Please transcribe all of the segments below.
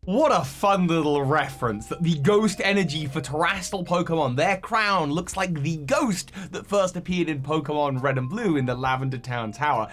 What a fun little reference that the ghost energy for Terasatal Pokemon, their crown, looks like the ghost that first appeared in Pokemon Red and Blue in the Lavender Town Tower.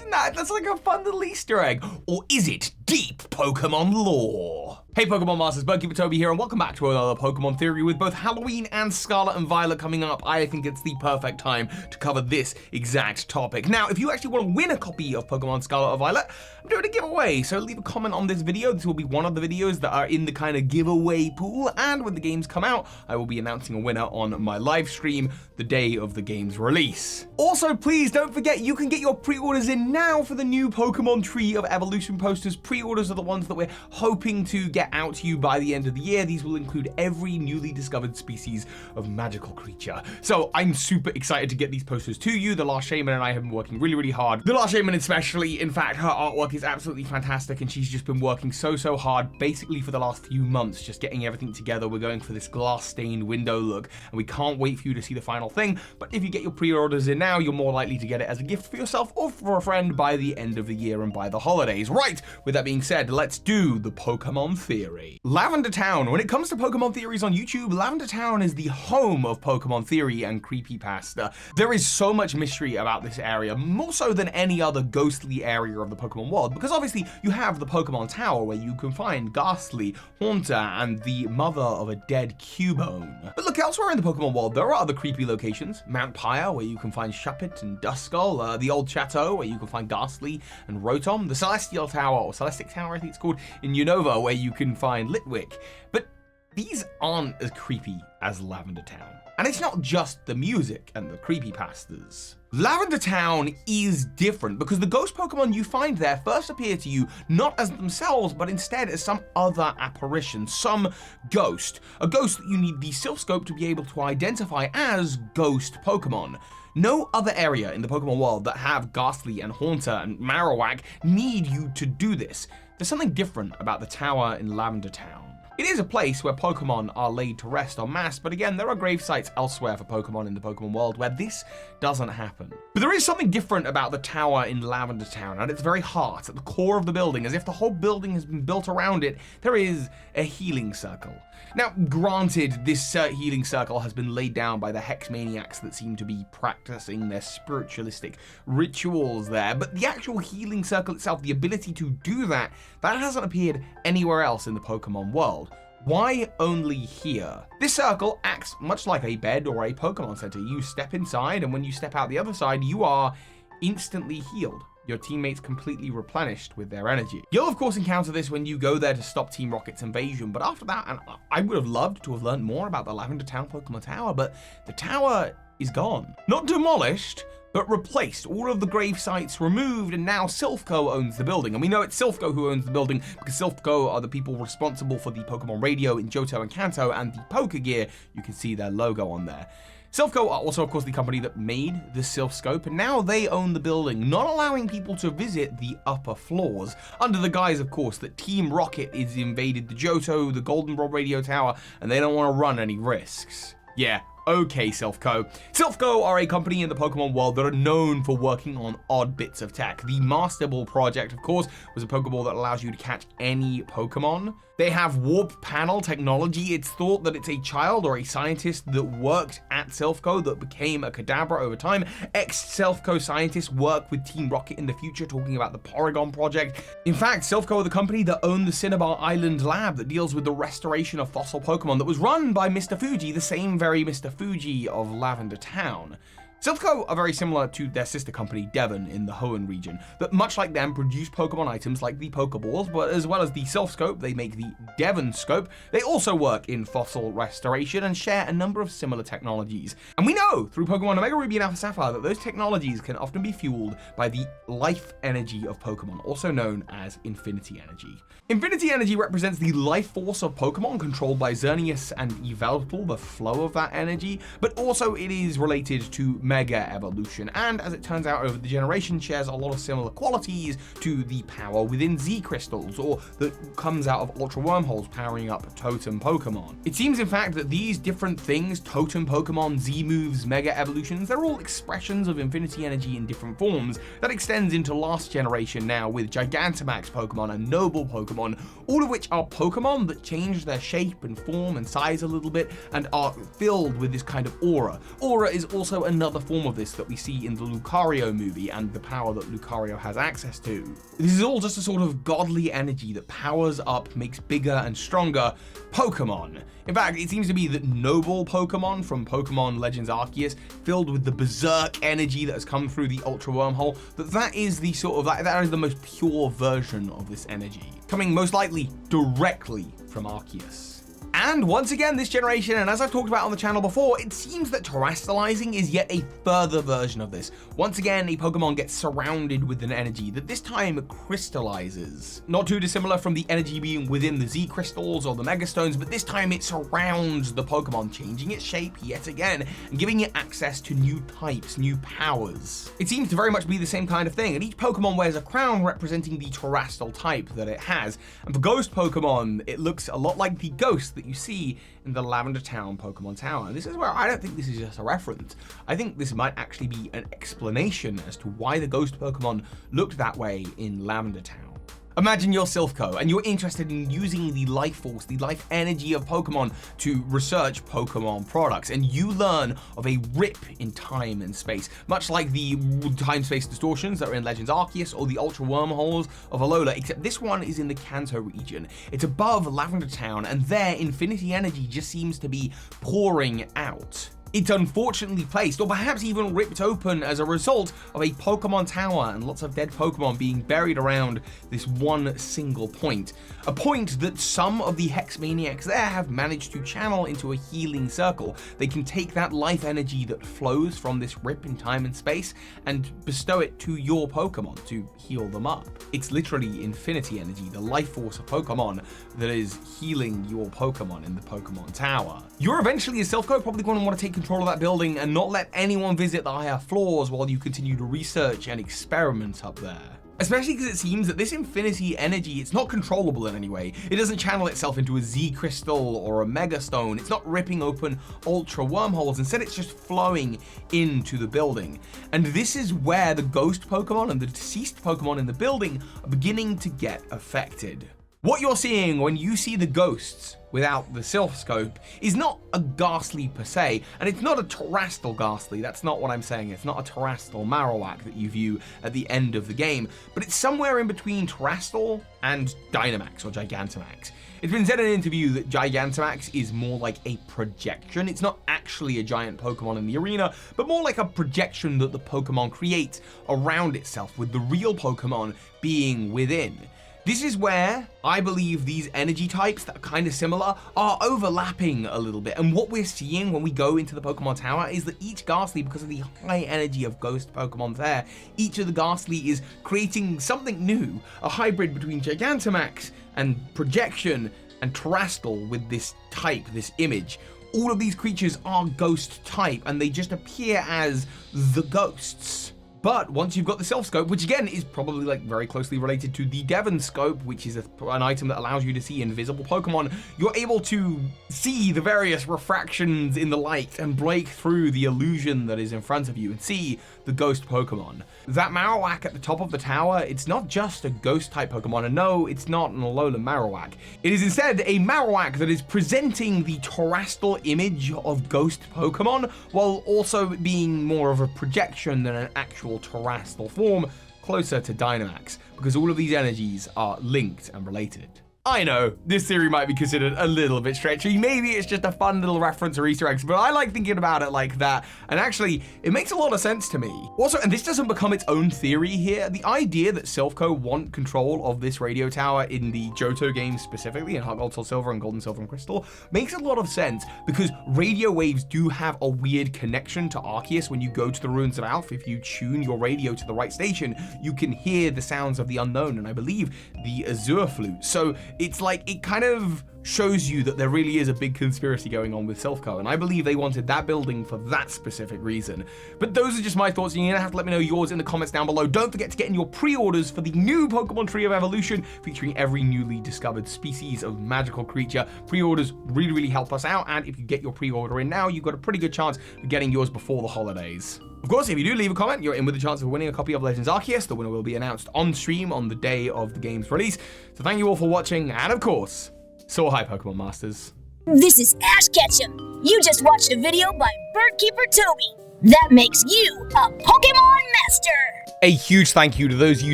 That's like a fun little Easter egg? Or is it deep Pokemon lore? Hey Pokemon Masters, Birdkeeper Toby here, and welcome back to another Pokemon Theory. With both Halloween and Scarlet and Violet coming up, I think it's the perfect time to cover this exact topic. Now, if you actually want to win a copy of Pokemon Scarlet or Violet, I'm doing a giveaway, so leave a comment on this video. This will be one of the videos that are in the kind of giveaway pool, and when the games come out, I will be announcing a winner on my live stream the day of the game's release. Also, please don't forget, you can get your pre-orders in now for the new Pokemon Tree of Evolution posters. Pre-orders are the ones that we're hoping to get out to you by the end of the year. These will include every newly discovered species of magical creature. So I'm super excited to get these posters to you. The Last Shaman and I have been working really hard. The Last Shaman especially, in fact, her artwork is absolutely fantastic, and she's just been working so hard basically for the last few months, just getting everything together. We're going for this glass stained window look, and we can't wait for you to see the final thing. But if you get your pre-orders in now, you're more likely to get it as a gift for yourself or for a friend by the end of the year and by the holidays. Right, with that being said, let's do the Pokemon Theory. Lavender Town. When it comes to Pokemon theories on YouTube, Lavender Town is the home of Pokemon theory and creepypasta. There is so much mystery about this area, more so than any other ghostly area of the Pokemon world, because obviously you have the Pokemon Tower where you can find Ghastly, Haunter, and the mother of a dead Cubone. But look, elsewhere in the Pokemon world, there are other creepy locations. Mount Pyre, where you can find Shuppet and Duskull, the Old Chateau, where you can find Ghastly and Rotom, the Celestial Tower, or Celestic Tower, I think it's called, in Unova, where you can find Litwick. But these aren't as creepy as Lavender Town. And it's not just the music and the creepypastas. Lavender Town is different because the ghost Pokemon you find there first appear to you not as themselves, but instead as some other apparition, some ghost. A ghost that you need the Silph Scope to be able to identify as ghost Pokemon. No other area in the Pokemon world that have Ghastly and Haunter and Marowack need you to do this. There's something different about the tower in Lavender Town. It is a place where Pokemon are laid to rest en masse, but again, there are grave sites elsewhere for Pokemon in the Pokemon world where this doesn't happen. But there is something different about the tower in Lavender Town. At its very heart, at the core of the building, as if the whole building has been built around it, there is a healing circle. Now, granted, this healing circle has been laid down by the hex maniacs that seem to be practicing their spiritualistic rituals there, but the actual healing circle itself, the ability to do that hasn't appeared anywhere else in the Pokemon world. Why only here? This circle acts much like a bed or a Pokemon Center. You step inside, and when you step out the other side, you are instantly healed. Your teammates completely replenished with their energy. You'll of course encounter this when you go there to stop Team Rocket's invasion, but after that, and I would have loved to have learned more about the Lavender Town Pokemon Tower, but the tower is gone. Not demolished, but replaced. All of the grave sites removed, and now Silphco owns the building. And we know it's Silphco who owns the building because Silphco are the people responsible for the Pokemon radio in Johto and Kanto and the Pokegear. You can see their logo on there. Silphco are also, of course, the company that made the Silph Scope, and now they own the building, not allowing people to visit the upper floors, under the guise, of course, that Team Rocket is invaded the Johto, the Goldenrod Radio Tower, and they don't want to run any risks. Yeah. Okay, Silphco. Silphco are a company in the Pokemon world that are known for working on odd bits of tech. The Master Ball project, of course, was a Pokeball that allows you to catch any Pokemon. They have warp panel technology. It's thought that it's a child or a scientist that worked at Silphco that became a Kadabra over time. Ex-Silphco scientists work with Team Rocket in the future, talking about the Porygon project. In fact, Silphco are the company that owned the Cinnabar Island lab that deals with the restoration of fossil Pokemon that was run by Mr. Fuji, the same very Mr. Fuji of Lavender Town. Silphco are very similar to their sister company, Devon, in the Hoenn region, that much like them produce Pokemon items like the Pokeballs, but as well as the Silph Scope, they make the Devon Scope. They also work in fossil restoration and share a number of similar technologies. And we know through Pokemon Omega Ruby and Alpha Sapphire that those technologies can often be fueled by the life energy of Pokemon, also known as Infinity Energy. Infinity Energy represents the life force of Pokemon, controlled by Xerneas and Yveltal, the flow of that energy, but also it is related to Mega Evolution, and as it turns out over the generation shares a lot of similar qualities to the power within Z Crystals, or that comes out of Ultra Wormholes powering up Totem Pokemon. It seems in fact that these different things, Totem Pokemon, Z moves, Mega Evolutions, they're all expressions of Infinity Energy in different forms that extends into last generation now with Gigantamax Pokemon and Noble Pokemon, all of which are Pokemon that change their shape and form and size a little bit and are filled with this kind of aura. Aura is also another form of this that we see in the Lucario movie and the power that Lucario has access to. This is all just a sort of godly energy that powers up, makes bigger and stronger Pokemon. In fact, it seems to be that Noble Pokemon from Pokemon Legends Arceus, filled with the berserk energy that has come through the Ultra Wormhole, that is the sort of, that is the most pure version of this energy, coming most likely directly from Arceus. And once again this generation, and as I've talked about on the channel before, it seems that terastallizing is yet a further version of this. Once again, a Pokemon gets surrounded with an energy that this time crystallizes. Not too dissimilar from the energy being within the Z Crystals or the Mega Stones, but this time it surrounds the Pokemon, changing its shape yet again, and giving it access to new types, new powers. It seems to very much be the same kind of thing, and each Pokemon wears a crown representing the Terastal type that it has. And for Ghost Pokemon, it looks a lot like the ghost that you see in the Lavender Town Pokemon Tower. And this is where I don't think this is just a reference. I think this might actually be an explanation as to why the ghost Pokemon looked that way in Lavender Town. Imagine you're Silphco and you're interested in using the life force, the life energy of Pokemon to research Pokemon products, and you learn of a rip in time and space, much like the time-space distortions that are in Legends Arceus or the Ultra Wormholes of Alola, except this one is in the Kanto region. It's above Lavender Town, and there Infinity Energy just seems to be pouring out. It's unfortunately placed, or perhaps even ripped open as a result of a Pokemon Tower and lots of dead Pokemon being buried around this one single point. A point that some of the Hex Maniacs there have managed to channel into a healing circle. They can take that life energy that flows from this rip in time and space and bestow it to your Pokemon to heal them up. It's literally Infinity Energy, the life force of Pokemon, that is healing your Pokemon in the Pokemon Tower. You're eventually, as Silphco, probably going to want to take control of that building and not let anyone visit the higher floors while you continue to research and experiment up there. Especially because it seems that this Infinity Energy, it's not controllable in any way. It doesn't channel itself into a Z Crystal or a Mega Stone. It's not ripping open Ultra Wormholes. Instead, it's just flowing into the building. And this is where the ghost Pokemon and the deceased Pokemon in the building are beginning to get affected. What you're seeing when you see the ghosts without the Silph Scope is not a Ghastly per se, and it's not a Terastal Ghastly. That's not what I'm saying. It's not a Terastal Marowack that you view at the end of the game, but it's somewhere in between Terastal and Dynamax or Gigantamax. It's been said in an interview that Gigantamax is more like a projection. It's not actually a giant Pokemon in the arena, but more like a projection that the Pokemon creates around itself, with the real Pokemon being within. This is where I believe these energy types that are kind of similar are overlapping a little bit. And what we're seeing when we go into the Pokemon Tower is that each Ghastly, because of the high energy of ghost Pokemon there, each of the Ghastly is creating something new, a hybrid between Gigantamax and projection and Terastal with this type, this image. All of these creatures are ghost type, and they just appear as the ghosts. But once you've got the Silph Scope, which again is probably like very closely related to the Devon Scope, which is an item that allows you to see invisible Pokemon, you're able to see the various refractions in the light and break through the illusion that is in front of you and see the ghost Pokemon. That Marowack at the top of the tower, it's not just a ghost type Pokemon, and no, it's not an Alola Marowack. It is instead a Marowack that is presenting the Terastal image of ghost Pokemon, while also being more of a projection than an actual Terastal form, closer to Dynamax, because all of these energies are linked and related. I know, this theory might be considered a little bit stretchy. Maybe it's just a fun little reference or Easter eggs, but I like thinking about it like that. And actually, it makes a lot of sense to me. Also, and this doesn't become its own theory here, the idea that Silphco want control of this radio tower in the Johto games specifically, in Heart Gold, Soul Silver, and Golden Silver and Crystal, makes a lot of sense, because radio waves do have a weird connection to Arceus. When you go to the Ruins of Alph, if you tune your radio to the right station, you can hear the sounds of the unknown, and I believe the Azure Flute. So it's like, it kind of shows you that there really is a big conspiracy going on with Silphco, and I believe they wanted that building for that specific reason. But those are just my thoughts, and you're gonna have to let me know yours in the comments down below. Don't forget to get in your pre-orders for the new Pokemon Tree of Evolution, featuring every newly discovered species of magical creature. Pre-orders really, really help us out, and if you get your pre-order in now, you've got a pretty good chance of getting yours before the holidays. Of course, if you do leave a comment, you're in with a chance of winning a copy of Legends Arceus. The winner will be announced on stream on the day of the game's release. So thank you all for watching, and of course, so hi Pokemon Masters. This is Ash Ketchum. You just watched a video by Birdkeeper Toby. That makes you a Pokemon Master! A huge thank you to those of you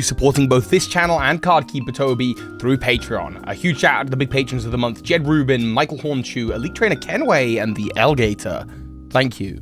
supporting both this channel and Cardkeeper Toby through Patreon. A huge shout out to the big patrons of the month, Jedruben, Michael Hornchew, Elite Trainer Kenway, and the Elgator. Thank you.